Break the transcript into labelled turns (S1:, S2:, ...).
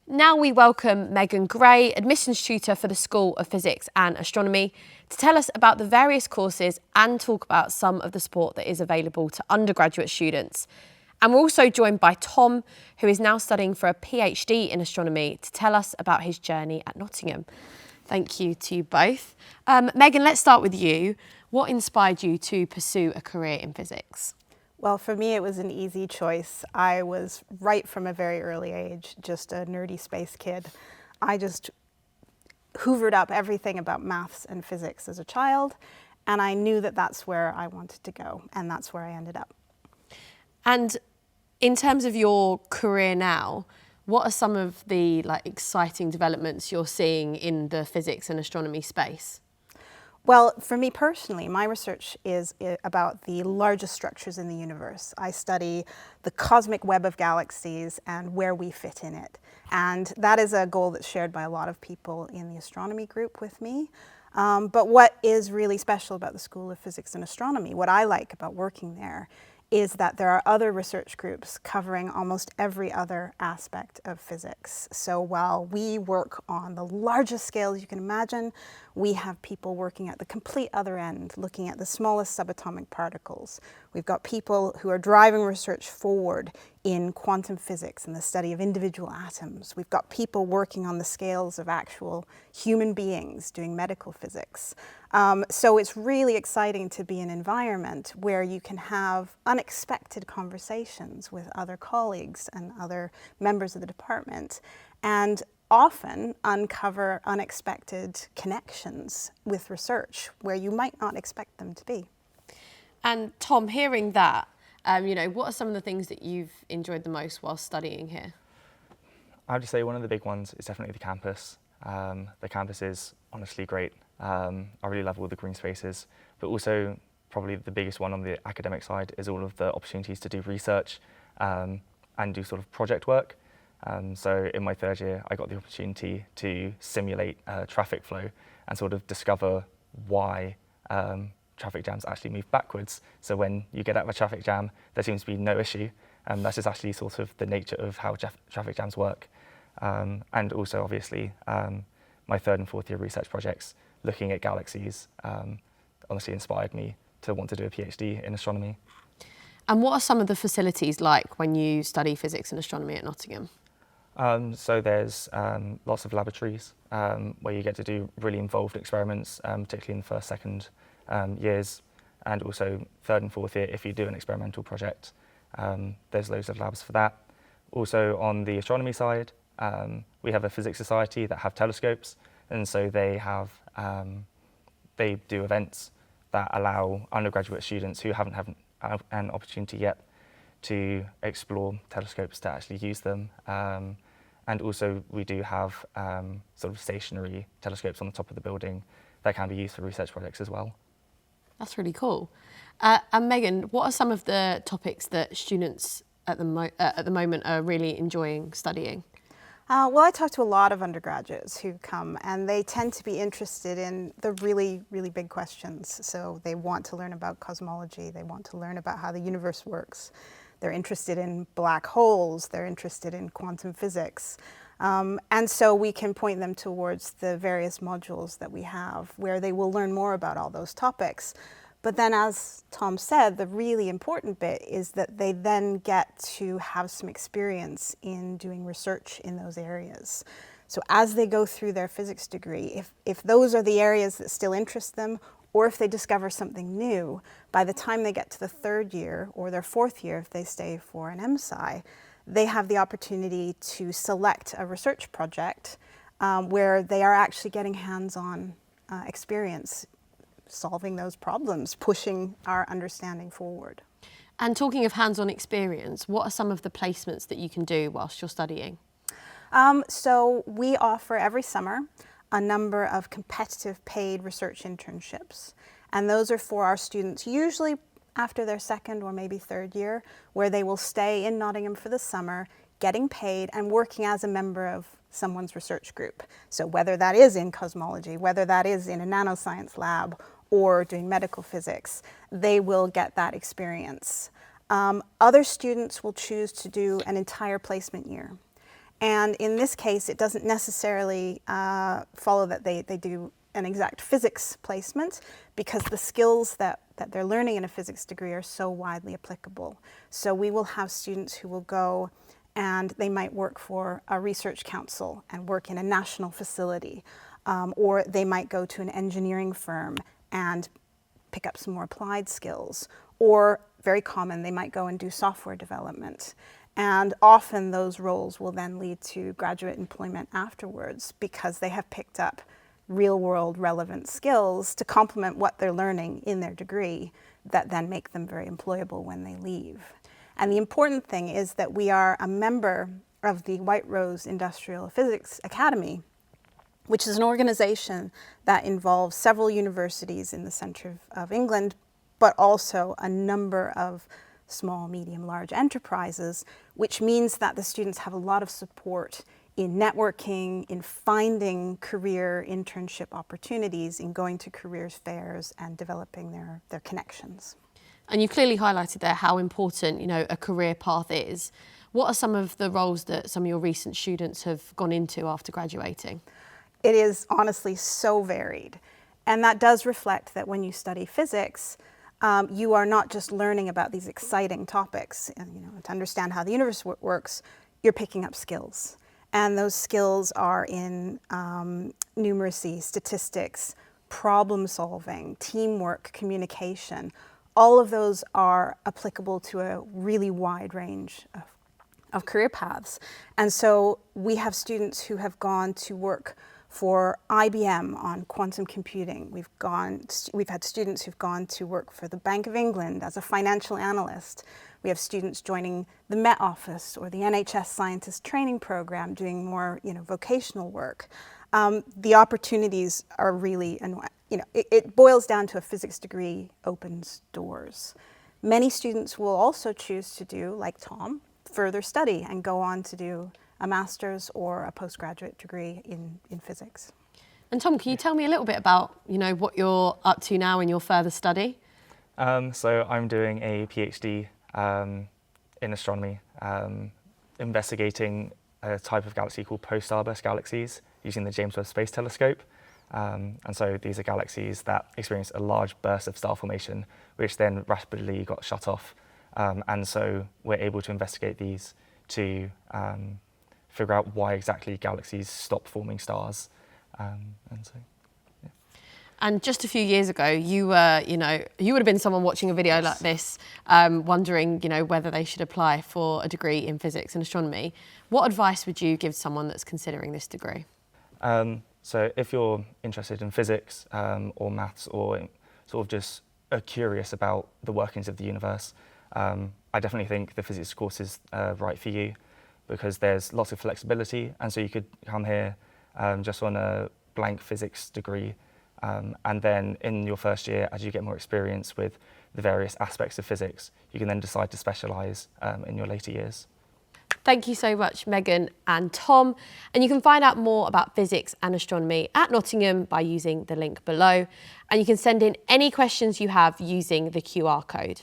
S1: Now we welcome Meghan Gray, Admissions Tutor for the School of Physics and Astronomy, to tell us about the various courses and talk about some of the support that is available to undergraduate students. And we're also joined by Tom, who is now studying for a PhD in astronomy, to tell us about his journey at Nottingham. Thank you to you both. Meghan, let's start with you. What inspired you to pursue a career in physics?
S2: Well, for me, it was an easy choice. I was right from a very early age, just a nerdy space kid. I just hoovered up everything about maths and physics as a child, and I knew that that's where I wanted to go, and that's where I ended up.
S1: And in terms of your career now, what are some of the exciting developments you're seeing in the physics and astronomy space?
S2: Well, for me personally, my research is about the largest structures in the universe. I study the cosmic web of galaxies and where we fit in it. And that is a goal that's shared by a lot of people in the astronomy group with me. But what is really special about the School of Physics and Astronomy, what I like about working there, is that there are other research groups covering almost every other aspect of physics. So while we work on the largest scales you can imagine, we have people working at the complete other end, looking at the smallest subatomic particles. We've got people who are driving research forward in quantum physics and the study of individual atoms. We've got people working on the scales of actual human beings doing medical physics. So it's really exciting to be in an environment where you can have unexpected conversations with other colleagues and other members of the department, and often uncover unexpected connections with research where you might not expect them to be.
S1: And Tom, hearing that, what are some of the things that you've enjoyed the most while studying here?
S3: I have to say one of the big ones is definitely the campus. The campus is honestly great. I really love all the green spaces, but also probably the biggest one on the academic side is all of the opportunities to do research and do sort of project work. So in my third year, I got the opportunity to simulate traffic flow and sort of discover why traffic jams actually move backwards. So when you get out of a traffic jam, there seems to be no issue. That's just actually sort of the nature of how traffic jams work. And also, obviously, my third and fourth year research projects looking at galaxies honestly inspired me to want to do a PhD in astronomy.
S1: And what are some of the facilities like when you study physics and astronomy at Nottingham?
S3: So there's lots of laboratories where you get to do really involved experiments, particularly in the first, second years, and also third and fourth year if you do an experimental project. There's loads of labs for that. Also on the astronomy side, we have a physics society that have telescopes, and so they do events that allow undergraduate students who haven't had an opportunity yet to explore telescopes to actually use them. And also we do have sort of stationary telescopes on the top of the building that can be used for research projects as well.
S1: That's really cool. And Meghan, what are some of the topics that students at the moment are really enjoying studying?
S2: Well, I talk to a lot of undergraduates who come, and they tend to be interested in the really, really big questions. So they want to learn about cosmology, they want to learn about how the universe works. They're interested in black holes, they're interested in quantum physics. And so we can point them towards the various modules that we have where they will learn more about all those topics. But then, as Tom said, the really important bit is that they then get to have some experience in doing research in those areas. So as they go through their physics degree, if those are the areas that still interest them, or if they discover something new, by the time they get to the third year or their fourth year, if they stay for an MSci, they have the opportunity to select a research project where they are actually getting hands-on experience solving those problems, pushing our understanding forward.
S1: And talking of hands-on experience, what are some of the placements that you can do whilst you're studying?
S2: So we offer every summer a number of competitive paid research internships, and those are for our students usually after their second or maybe third year, where they will stay in Nottingham for the summer, getting paid and working as a member of someone's research group. So whether that is in cosmology, whether that is in a nanoscience lab or doing medical physics, they will get that experience. Other students will choose to do an entire placement year. And in this case, it doesn't necessarily follow that they do an exact physics placement, because the skills that they're learning in a physics degree are so widely applicable. So we will have students who will go and they might work for a research council and work in a national facility, or they might go to an engineering firm and pick up some more applied skills, or very common, they might go and do software development. And often those roles will then lead to graduate employment afterwards, because they have picked up real-world relevant skills to complement what they're learning in their degree that then make them very employable when they leave. And the important thing is that we are a member of the White Rose Industrial Physics Academy, which is an organization that involves several universities in the centre of England, but also a number of small, medium, large enterprises, which means that the students have a lot of support in networking, in finding career internship opportunities, in going to careers fairs and developing their connections.
S1: And you've clearly highlighted there how important, a career path is. What are some of the roles that some of your recent students have gone into after graduating?
S2: It is honestly so varied. And that does reflect that when you study physics, you are not just learning about these exciting topics, and, to understand how the universe works, you're picking up skills. And those skills are in numeracy, statistics, problem solving, teamwork, communication. All of those are applicable to a really wide range of career paths. And so we have students who have gone to work for IBM on quantum computing. We've had students who've gone to work for the Bank of England as a financial analyst. We have students joining the Met Office or the NHS Scientist Training Program doing more, vocational work. The opportunities are really, it boils down to a physics degree opens doors. Many students will also choose to do, like Tom, further study and go on to do a master's or a postgraduate degree in physics.
S1: And Tom, can you tell me a little bit about, what you're up to now in your further study?
S3: So I'm doing a PhD in astronomy, investigating a type of galaxy called post-starburst galaxies using the James Webb Space Telescope. And so these are galaxies that experience a large burst of star formation, which then rapidly got shut off. And so we're able to investigate these to figure out why exactly galaxies stop forming stars.
S1: And just a few years ago, you were, you would have been someone watching a video like this, wondering, whether they should apply for a degree in physics and astronomy. What advice would you give someone that's considering this degree?
S3: So if you're interested in physics or maths, or sort of just are curious about the workings of the universe, I definitely think the physics course is right for you, because there's lots of flexibility, and so you could come here just on a blank physics degree, and then in your first year, as you get more experience with the various aspects of physics, you can then decide to specialise in your later years.
S1: Thank you so much, Meghan and Tom. And you can find out more about physics and astronomy at Nottingham by using the link below. And you can send in any questions you have using the QR code.